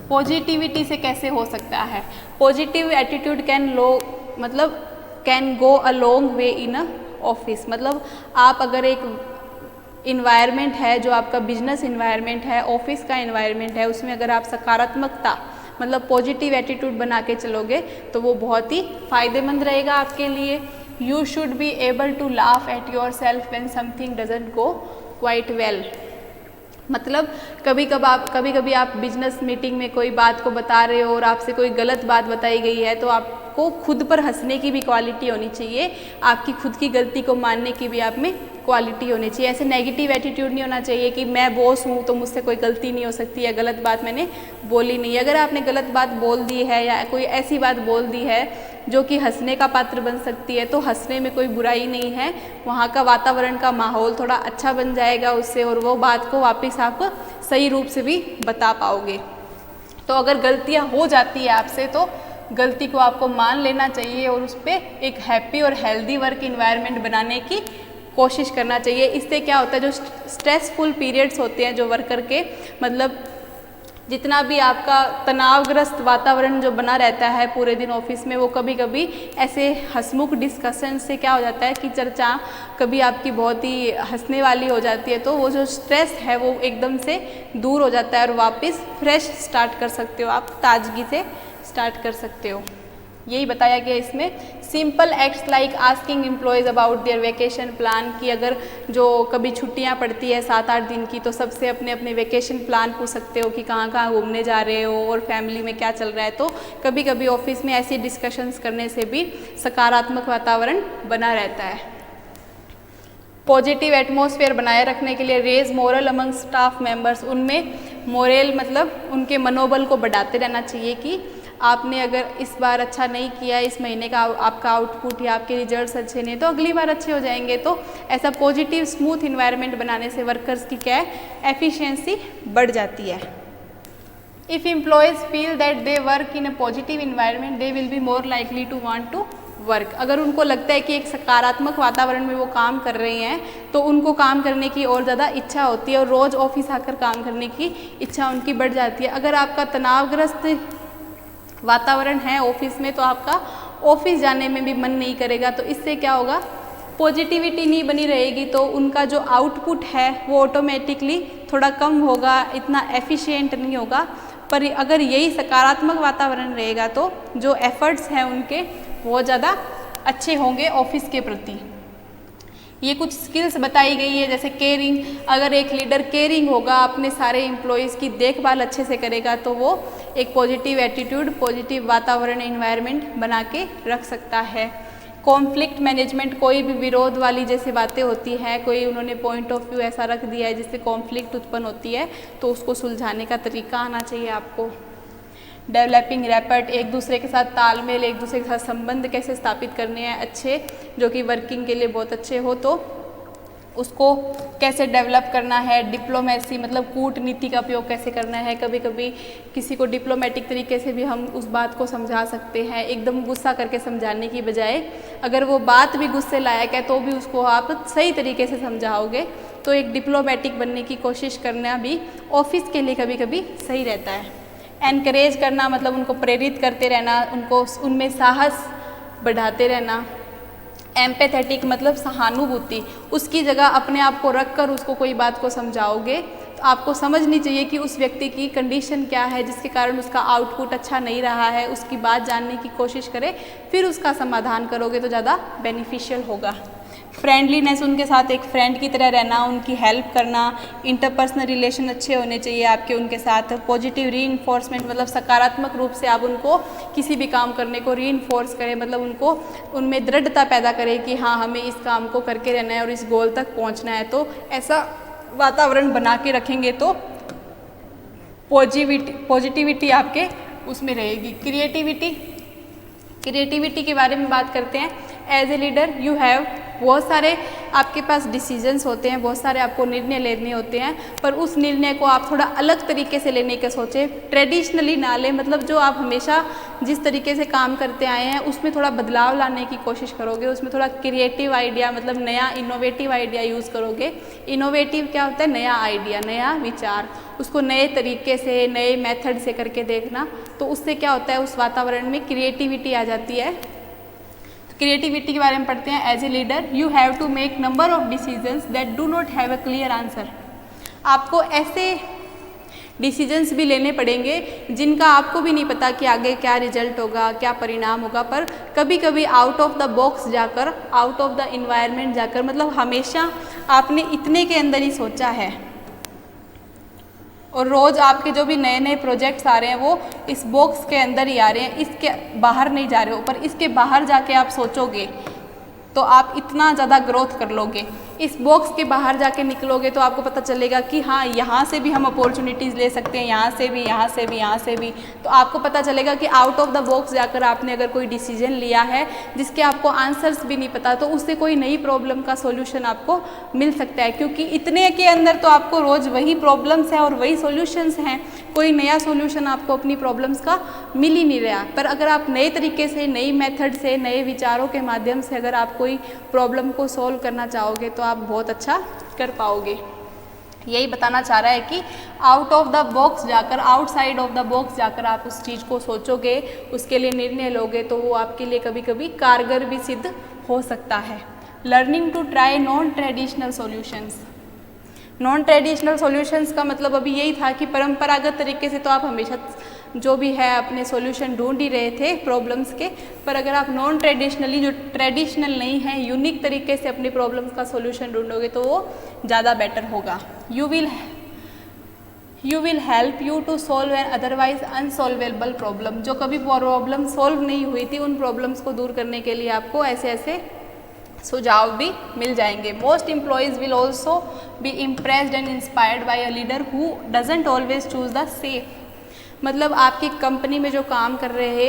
S1: पॉजिटिविटी से कैसे हो सकता है। Positive attitude can go a long way in a office, मतलब आप अगर एक इन्वायरमेंट है जो आपका बिजनेस इन्वायरमेंट है, ऑफिस का इन्वायरमेंट है, उसमें अगर आप सकारात्मकता मतलब पॉजिटिव एटीट्यूड बना के चलोगे तो वो बहुत ही फायदेमंद रहेगा आपके लिए। You should be able to laugh at yourself when something doesn't go quite well, मतलब कभी कभी आप बिजनेस मीटिंग में कोई बात को बता रहे हो और आपसे कोई गलत बात बताई गई है, तो आपको खुद पर हंसने की भी क्वालिटी होनी चाहिए, आपकी खुद की गलती को मानने की भी आप में क्वालिटी होनी चाहिए। ऐसे नेगेटिव एटीट्यूड नहीं होना चाहिए कि मैं बॉस हूँ तो मुझसे कोई गलती नहीं हो सकती या गलत बात मैंने बोली नहीं। अगर आपने गलत बात बोल दी है या कोई ऐसी बात बोल दी है जो कि हंसने का पात्र बन सकती है, तो हंसने में कोई बुराई नहीं है, वहाँ का वातावरण का माहौल थोड़ा अच्छा बन जाएगा उससे, और वो बात को वापस आप सही रूप से भी बता पाओगे। तो अगर गलतियाँ हो जाती है आपसे तो गलती को आपको मान लेना चाहिए और उस पर एक हैप्पी और हेल्दी वर्क इन्वायरमेंट बनाने की कोशिश करना चाहिए। इससे क्या होता है, जो स्ट्रेसफुल पीरियड्स होते हैं जो वर्कर के, मतलब जितना भी आपका तनावग्रस्त वातावरण जो बना रहता है पूरे दिन ऑफिस में, वो कभी कभी ऐसे हंसमुख डिस्कशन से क्या हो जाता है कि चर्चा कभी आपकी बहुत ही हंसने वाली हो जाती है, तो वो जो स्ट्रेस है वो एकदम से दूर हो जाता है और वापस फ्रेश स्टार्ट कर सकते हो, आप ताजगी से स्टार्ट कर सकते हो। यही बताया गया इसमें। Simple acts like asking employees about their vacation plan, कि अगर जो कभी छुट्टियां पड़ती है 7-8 दिन की, तो सबसे अपने अपने वेकेशन प्लान पूछ सकते हो कि कहाँ कहाँ घूमने जा रहे हो और फैमिली में क्या चल रहा है। तो कभी कभी ऑफिस में ऐसी डिस्कशंस करने से भी सकारात्मक वातावरण बना रहता है। पॉजिटिव एटमॉस्फेयर बनाए रखने के लिए raise morale among staff members, उनमें मोरल मतलब उनके मनोबल को बढ़ाते रहना चाहिए कि आपने अगर इस बार अच्छा नहीं किया, इस महीने का आपका आउटपुट या आपके रिजल्ट्स अच्छे नहीं, तो अगली बार अच्छे हो जाएंगे। तो ऐसा पॉजिटिव स्मूथ इन्वायरमेंट बनाने से वर्कर्स की क्या है, एफिशिएंसी बढ़ जाती है। If employees feel that they work in a positive environment they will be more likely to want to work, अगर उनको लगता है कि एक सकारात्मक वातावरण में वो काम कर रहे हैं तो उनको काम करने की और ज़्यादा इच्छा होती है और रोज़ ऑफिस आकर काम करने की इच्छा उनकी बढ़ जाती है। अगर आपका तनावग्रस्त वातावरण है ऑफिस में तो आपका ऑफिस जाने में भी मन नहीं करेगा, तो इससे क्या होगा, पॉजिटिविटी नहीं बनी रहेगी, तो उनका जो आउटपुट है वो ऑटोमेटिकली थोड़ा कम होगा, इतना एफिशिएंट नहीं होगा। पर अगर यही सकारात्मक वातावरण रहेगा तो जो एफर्ट्स हैं उनके बहुत ज़्यादा अच्छे होंगे ऑफिस के प्रति। ये कुछ स्किल्स बताई गई है, जैसे केयरिंग। अगर एक लीडर केयरिंग होगा, अपने सारे एम्प्लॉयज़ की देखभाल अच्छे से करेगा, तो वो एक पॉजिटिव एटीट्यूड, पॉजिटिव वातावरण, एनवायरनमेंट बना के रख सकता है। कॉन्फ्लिक्ट मैनेजमेंट, कोई भी विरोध वाली जैसे बातें होती हैं, कोई उन्होंने पॉइंट ऑफ व्यू ऐसा रख दिया है जिससे कॉन्फ्लिक्ट उत्पन्न होती है, तो उसको सुलझाने का तरीका आना चाहिए आपको। डेवलपिंग रैपर्ट, एक दूसरे के साथ तालमेल, एक दूसरे के साथ संबंध कैसे स्थापित करने हैं अच्छे, जो कि वर्किंग के लिए बहुत अच्छे हो, तो उसको कैसे डेवलप करना है। डिप्लोमेसी मतलब कूटनीति का उपयोग कैसे करना है। कभी कभी किसी को डिप्लोमेटिक तरीके से भी हम उस बात को समझा सकते हैं, एकदम गुस्सा करके समझाने की बजाय। अगर वो बात भी गुस्से लायक है तो भी उसको आप सही तरीके से समझाओगे, तो एक डिप्लोमेटिक बनने की कोशिश करना भी ऑफिस के लिए कभी कभी सही रहता है। एनकरेज करना मतलब उनको प्रेरित करते रहना, उनको उनमें साहस बढ़ाते रहना। एम्पैथेटिक मतलब सहानुभूति, उसकी जगह अपने आप को रख कर उसको कोई बात को समझाओगे तो आपको समझनी चाहिए कि उस व्यक्ति की कंडीशन क्या है जिसके कारण उसका आउटपुट अच्छा नहीं रहा है, उसकी बात जानने की कोशिश करें, फिर उसका समाधान करोगे तो ज़्यादा बेनिफिशियल होगा। फ्रेंडलीनेस, उनके साथ एक फ्रेंड की तरह रहना, उनकी हेल्प करना। इंटरपर्सनल रिलेशन अच्छे होने चाहिए आपके उनके साथ। पॉजिटिव रीइंफोर्समेंट मतलब सकारात्मक रूप से आप उनको किसी भी काम करने को रीइंफोर्स करें, मतलब उनको उनमें दृढ़ता पैदा करें कि हाँ हमें इस काम को करके रहना है और इस गोल तक पहुँचना है। तो ऐसा वातावरण बना के रखेंगे तो पॉजिटिविटी आपके उसमें रहेगी। क्रिएटिविटी के बारे में बात करते हैं। As a leader you have, बहुत सारे आपके पास डिसीजंस होते हैं, बहुत सारे आपको निर्णय लेने होते हैं, पर उस निर्णय को आप थोड़ा अलग तरीके से लेने का सोचें, ट्रेडिशनली ना लें। मतलब जो आप हमेशा जिस तरीके से काम करते आए हैं उसमें थोड़ा बदलाव लाने की कोशिश करोगे, उसमें थोड़ा क्रिएटिव आइडिया मतलब नया इनोवेटिव आइडिया यूज़ करोगे। इनोवेटिव क्या होता है? नया आइडिया, नया विचार, उसको नए तरीके से, नए मेथड से करके देखना। तो उससे क्या होता है, उस वातावरण में क्रिएटिविटी आ जाती है। क्रिएटिविटी के बारे में पढ़ते हैं। As a leader you have to make number of decisions that do not have a clear answer. आपको ऐसे डिसीजंस भी लेने पड़ेंगे जिनका आपको भी नहीं पता कि आगे क्या रिजल्ट होगा, क्या परिणाम होगा, पर कभी कभी आउट ऑफ द बॉक्स जाकर, आउट ऑफ द इन्वायरमेंट जाकर, मतलब हमेशा आपने इतने के अंदर ही सोचा है और रोज़ आपके जो भी नए नए प्रोजेक्ट्स आ रहे हैं वो इस बॉक्स के अंदर ही आ रहे हैं, इसके बाहर नहीं जा रहे हो। पर इसके बाहर जाके आप सोचोगे तो आप इतना ज़्यादा ग्रोथ कर लोगे। इस बॉक्स के बाहर जाके निकलोगे तो आपको पता चलेगा कि हाँ यहाँ से भी हम अपॉर्चुनिटीज़ ले सकते हैं, यहाँ से भी, यहाँ से भी, यहाँ से भी। तो आपको पता चलेगा कि आउट ऑफ द बॉक्स जाकर आपने अगर कोई डिसीजन लिया है जिसके आपको आंसर्स भी नहीं पता, तो उससे कोई नई प्रॉब्लम का सोल्यूशन आपको मिल सकता है। क्योंकि इतने के अंदर तो आपको रोज़ वही प्रॉब्लम्स हैं और वही सोल्यूशंस हैं, कोई नया सोल्यूशन आपको अपनी प्रॉब्लम्स का मिल ही नहीं रहा। पर अगर आप नए तरीके से, नई मेथड से, नए विचारों के माध्यम से अगर आप कोई प्रॉब्लम को सॉल्व करना चाहोगे तो आप बहुत अच्छा कर पाओगे। यही बताना चाह रहा है कि आउट ऑफ द बॉक्स जाकर, आउटसाइड ऑफ द बॉक्स जाकर आप उस चीज़ को सोचोगे, उसके लिए निर्णय लोगे तो वो आपके लिए कभी कभी कारगर भी सिद्ध हो सकता है। Learning to try non traditional solutions. Non traditional solutions का मतलब अभी यही था कि परंपरागत तरीके से तो आप हमेशा जो भी है अपने सॉल्यूशन ढूंढ ही रहे थे प्रॉब्लम्स के, पर अगर आप नॉन ट्रेडिशनली, जो ट्रेडिशनल नहीं है, यूनिक तरीके से अपनी प्रॉब्लम्स का सॉल्यूशन ढूंढोगे तो वो ज़्यादा बेटर होगा। You will help you to solve an otherwise unsolvable problem. जो कभी प्रॉब्लम सॉल्व नहीं हुई थी, उन प्रॉब्लम्स को दूर करने के लिए आपको ऐसे ऐसे सुझाव भी मिल जाएंगे। Most employees will also be impressed and inspired by a leader who doesn't always choose the safe. मतलब आपकी कंपनी में जो काम कर रहे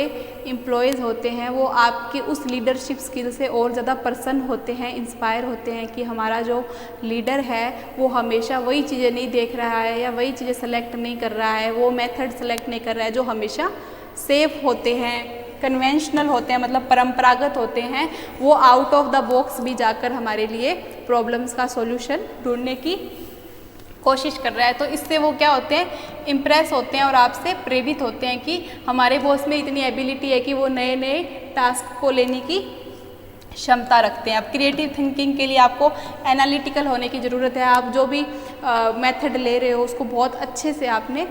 S1: एम्प्लॉयज़ होते हैं वो आपके उस लीडरशिप स्किल से और ज़्यादा प्रसन्न होते हैं, इंस्पायर होते हैं कि हमारा जो लीडर है वो हमेशा वही चीज़ें नहीं देख रहा है या वही चीज़ें सेलेक्ट नहीं कर रहा है, वो मेथड सेलेक्ट नहीं कर रहा है जो हमेशा सेफ होते हैं, कन्वेंशनल होते हैं, मतलब परंपरागत होते हैं। वो आउट ऑफ द बॉक्स भी जाकर हमारे लिए प्रॉब्लम्स का सॉल्यूशन ढूंढने की कोशिश कर रहा है। तो इससे वो क्या होते हैं, इम्प्रेस होते हैं और आपसे प्रेरित होते हैं कि हमारे बॉस में इतनी एबिलिटी है कि वो नए नए टास्क को लेने की क्षमता रखते हैं। अब क्रिएटिव थिंकिंग के लिए आपको एनालिटिकल होने की ज़रूरत है। आप जो भी मेथड ले रहे हो उसको बहुत अच्छे से आपने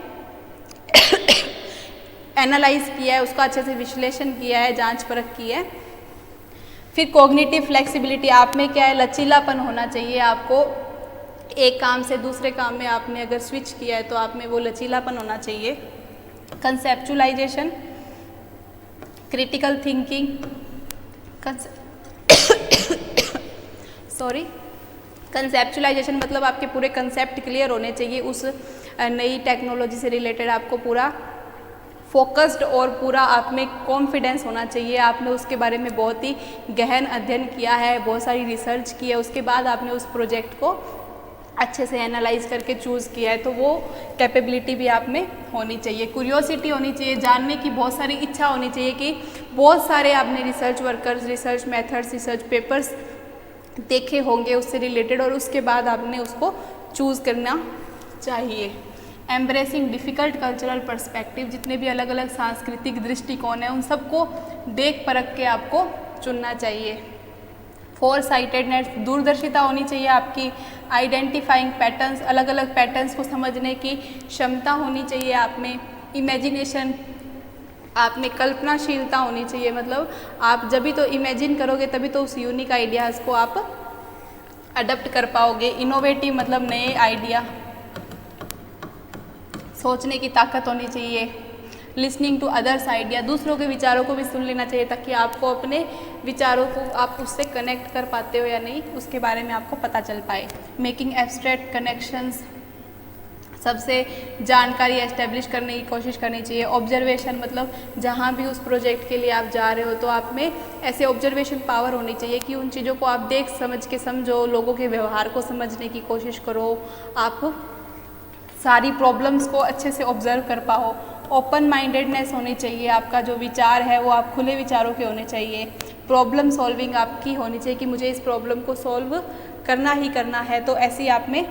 S1: एनालाइज किया है, उसका अच्छे से विश्लेषण किया है, जांच परख की है। फिर कॉग्निटिव फ्लेक्सिबिलिटी, आप में क्या है, लचीलापन होना चाहिए। आपको एक काम से दूसरे काम में आपने अगर स्विच किया है तो आप में वो लचीलापन होना चाहिए। कंसेप्चुलाइजेशन, क्रिटिकल थिंकिंग, कंसेप्चुलाइजेशन मतलब आपके पूरे कंसेप्ट क्लियर होने चाहिए, उस नई टेक्नोलॉजी से रिलेटेड आपको पूरा फोकस्ड और पूरा आप में कॉन्फिडेंस होना चाहिए। आपने उसके बारे में बहुत ही गहन अध्ययन किया है, बहुत सारी रिसर्च की है, उसके बाद आपने उस प्रोजेक्ट को अच्छे से एनालाइज करके चूज़ किया है, तो वो कैपेबिलिटी भी आप में होनी चाहिए। क्यूरियोसिटी होनी चाहिए, जानने की बहुत सारी इच्छा होनी चाहिए कि बहुत सारे आपने research workers, research methods, research papers देखे होंगे उससे रिलेटेड, और उसके बाद आपने उसको चूज़ करना चाहिए। एम्ब्रेसिंग डिफ़िकल्ट कल्चरल पर्सपेक्टिव, जितने भी अलग अलग सांस्कृतिक दृष्टिकोण हैं उन सबको देख परख के आपको चुनना चाहिए। फोर साइटेडनेस, दूरदर्शिता होनी चाहिए आपकी। आइडेंटिफाइंग पैटर्न्स, अलग अलग पैटर्न्स को समझने की क्षमता होनी चाहिए आप में। इमेजिनेशन, आप में कल्पनाशीलता होनी चाहिए, मतलब आप जब भी तो इमेजिन करोगे तभी तो उस यूनिक आइडियाज़ को आप अडप्ट कर पाओगे। इनोवेटिव मतलब नए आइडिया, सोचने की ताकत होनी चाहिए। लिसनिंग टू अदर्स आइडिया, दूसरों के विचारों को भी सुन लेना चाहिए ताकि आपको अपने विचारों को आप उससे कनेक्ट कर पाते हो या नहीं उसके बारे में आपको पता चल पाए। मेकिंग एब्स्ट्रैक्ट कनेक्शंस, सबसे जानकारी एस्टेब्लिश करने की कोशिश करनी चाहिए। ऑब्जर्वेशन मतलब जहाँ भी उस प्रोजेक्ट के लिए आप जा रहे हो तो आप में ऐसे ऑब्जर्वेशन पावर होनी चाहिए कि उन चीज़ों को आप देख समझ के समझो, लोगों के व्यवहार को समझने की कोशिश करो, आप सारी प्रॉब्लम्स को अच्छे से ऑब्जर्व कर पाओ। ओपन माइंडेडनेस होनी चाहिए, आपका जो विचार है वो आप खुले विचारों के होने चाहिए। प्रॉब्लम सॉल्विंग आपकी होनी चाहिए कि मुझे इस प्रॉब्लम को सॉल्व करना ही करना है, तो ऐसी आप में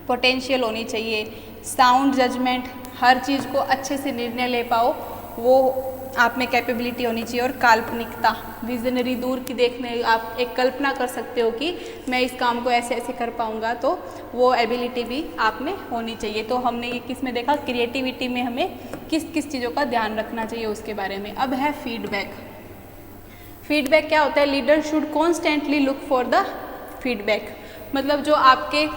S1: पोटेंशियल होनी चाहिए। साउंड जजमेंट, हर चीज़ को अच्छे से निर्णय ले पाओ, वो आप में कैपेबिलिटी होनी चाहिए। और काल्पनिकता, विजनरी, दूर की देखने, आप एक कल्पना कर सकते हो कि मैं इस काम को ऐसे ऐसे कर पाऊँगा, तो वो एबिलिटी भी आप में होनी चाहिए। तो हमने ये किस में देखा, क्रिएटिविटी में हमें किस किस चीज़ों का ध्यान रखना चाहिए उसके बारे में। अब है फीडबैक। फीडबैक क्या होता है? Leader should constantly look for the feedback, मतलब जो आपके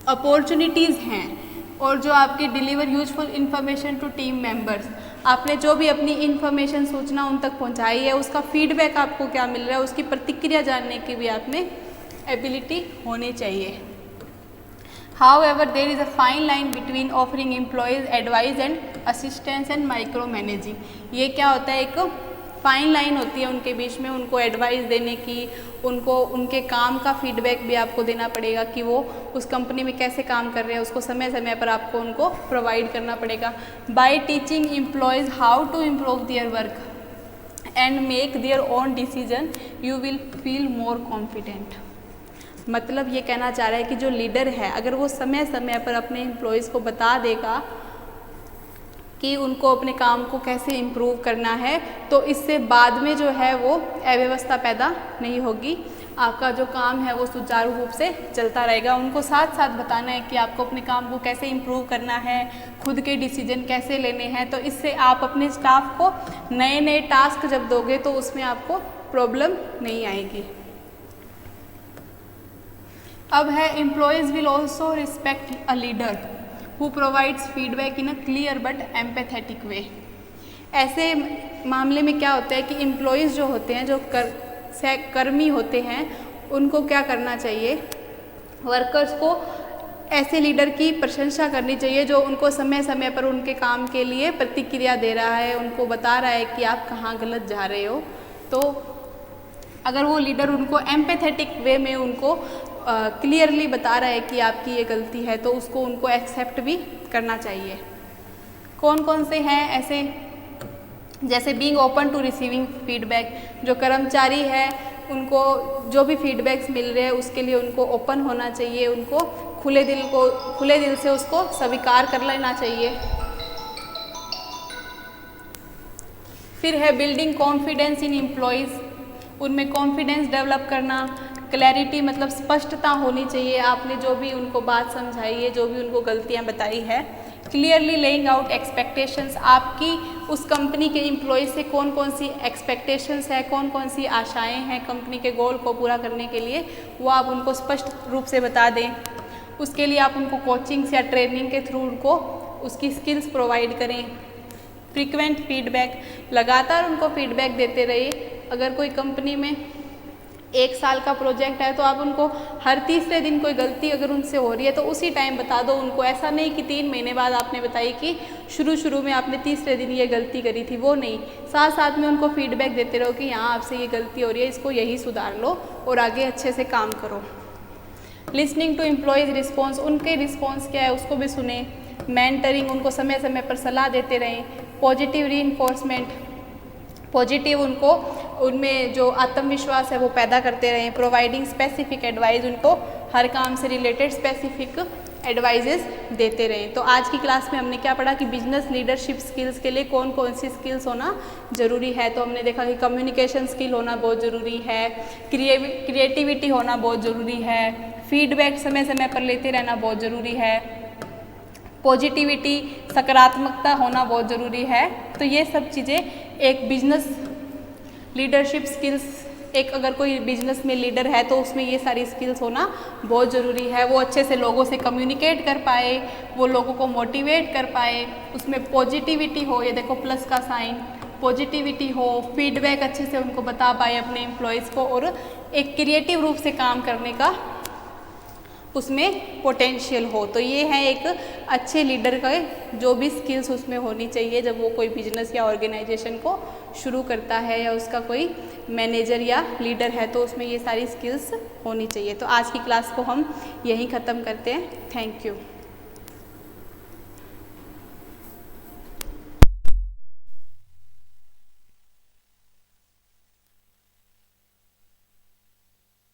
S1: अपॉर्चुनिटीज़ हैं और जो आपकी deliver useful information to team members, आपने जो भी अपनी इन्फॉर्मेशन सूचना उन तक पहुंचाई है उसका फीडबैक आपको क्या मिल रहा है, उसकी प्रतिक्रिया जानने की भी आप में एबिलिटी होनी चाहिए। However, there is a fine line between offering employees advice and assistance and micromanaging. ये क्या होता है, एक फाइन लाइन होती है उनके बीच में, उनको एडवाइस देने की, उनको उनके काम का फीडबैक भी आपको देना पड़ेगा कि वो उस कंपनी में कैसे काम कर रहे हैं, उसको समय समय पर आपको उनको प्रोवाइड करना पड़ेगा। By teaching employees how to improve their work and make their own decision you will feel more confident. मतलब ये कहना चाह रहा है कि जो लीडर है अगर वो समय समय पर अपने एम्प्लॉयज़ को बता देगा कि उनको अपने काम को कैसे इम्प्रूव करना है, तो इससे बाद में जो है वो अव्यवस्था पैदा नहीं होगी, आपका जो काम है वो सुचारू रूप से चलता रहेगा। उनको साथ साथ बताना है कि आपको अपने काम को कैसे इम्प्रूव करना है, खुद के डिसीजन कैसे लेने हैं, तो इससे आप अपने स्टाफ को नए नए टास्क जब दोगे तो उसमें आपको प्रॉब्लम नहीं आएगी। अब है employees will also respect a leader who provides feedback in a clear but empathetic way। ऐसे मामले में क्या होता है कि एम्प्लॉयज़ जो होते हैं, जो कर्मी होते हैं, उनको क्या करना चाहिए, वर्कर्स को ऐसे लीडर की प्रशंसा करनी चाहिए जो उनको समय समय पर उनके काम के लिए प्रतिक्रिया दे रहा है, उनको बता रहा है कि आप कहाँ गलत जा रहे हो। तो अगर वो लीडर उनको एम्पैथेटिक वे में उनको क्लियरली बता रहा है कि आपकी ये गलती है, तो उसको उनको एक्सेप्ट भी करना चाहिए। कौन कौन से हैं ऐसे, जैसे being open to receiving feedback, जो कर्मचारी है उनको जो भी फीडबैक्स मिल रहे हैं उसके लिए उनको ओपन होना चाहिए, उनको खुले दिल से उसको स्वीकार कर लेना चाहिए। फिर है बिल्डिंग कॉन्फिडेंस इन एम्प्लॉयज़, उनमें कॉन्फिडेंस डेवलप करना। क्लैरिटी मतलब स्पष्टता होनी चाहिए, आपने जो भी उनको बात समझाई है, जो भी उनको गलतियाँ बताई है, क्लियरली लेइंग आउट एक्सपेक्टेशंस, आपकी उस कंपनी के एम्प्लॉय से कौन कौन सी एक्सपेक्टेशंस है, कौन कौन सी आशाएं हैं कंपनी के गोल को पूरा करने के लिए, वो आप उनको स्पष्ट रूप से बता दें। उसके लिए आप उनको कोचिंग्स या ट्रेनिंग के थ्रू उनको उसकी स्किल्स प्रोवाइड करें। फ्रीक्वेंट फीडबैक, लगातार उनको फीडबैक देते रहिए। अगर कोई कंपनी में 1 साल का प्रोजेक्ट है तो आप उनको हर तीसरे दिन कोई गलती अगर उनसे हो रही है तो उसी टाइम बता दो उनको। ऐसा नहीं कि 3 महीने बाद आपने बताई कि शुरू में आपने तीसरे दिन ये गलती करी थी, वो नहीं। साथ साथ में उनको फीडबैक देते रहो कि यहाँ आपसे ये गलती हो रही है, इसको यही सुधार लो और आगे अच्छे से काम करो। लिसनिंग टू एम्प्लॉयज़ रिस्पॉन्स, उनके रिस्पॉन्स क्या है उसको भी सुने। मेंटरिंग, उनको समय समय पर सलाह देते रहें। पॉजिटिव रीइंफोर्समेंट, पॉजिटिव उनको उनमें जो आत्मविश्वास है वो पैदा करते रहें। प्रोवाइडिंग स्पेसिफिक एडवाइस, उनको हर काम से रिलेटेड स्पेसिफिक एडवाइजेस देते रहें। तो आज की क्लास में हमने क्या पढ़ा कि बिजनेस लीडरशिप स्किल्स के लिए कौन कौन सी स्किल्स होना ज़रूरी है। तो हमने देखा कि कम्युनिकेशन स्किल होना बहुत ज़रूरी है, क्रिएटिविटी होना बहुत ज़रूरी है, फीडबैक समय समय पर लेते रहना बहुत ज़रूरी है, पॉजिटिविटी सकारात्मकता होना बहुत ज़रूरी है। तो ये सब चीज़ें एक बिजनेस लीडरशिप स्किल्स, एक अगर कोई बिजनेस में लीडर है तो उसमें ये सारी स्किल्स होना बहुत ज़रूरी है। वो अच्छे से लोगों से कम्युनिकेट कर पाए, वो लोगों को मोटिवेट कर पाए, उसमें पॉजिटिविटी हो, ये देखो प्लस का साइन, पॉजिटिविटी हो, फीडबैक अच्छे से उनको बता पाए अपने एम्प्लॉयज़ को, और एक क्रिएटिव रूप से काम करने का उसमें पोटेंशियल हो। तो ये है एक अच्छे लीडर का जो भी स्किल्स उसमें होनी चाहिए जब वो कोई बिजनेस या ऑर्गेनाइजेशन को शुरू करता है या उसका कोई मैनेजर या लीडर है तो उसमें ये सारी स्किल्स होनी चाहिए। तो आज की क्लास को हम यहीं ख़त्म करते हैं। Thank you.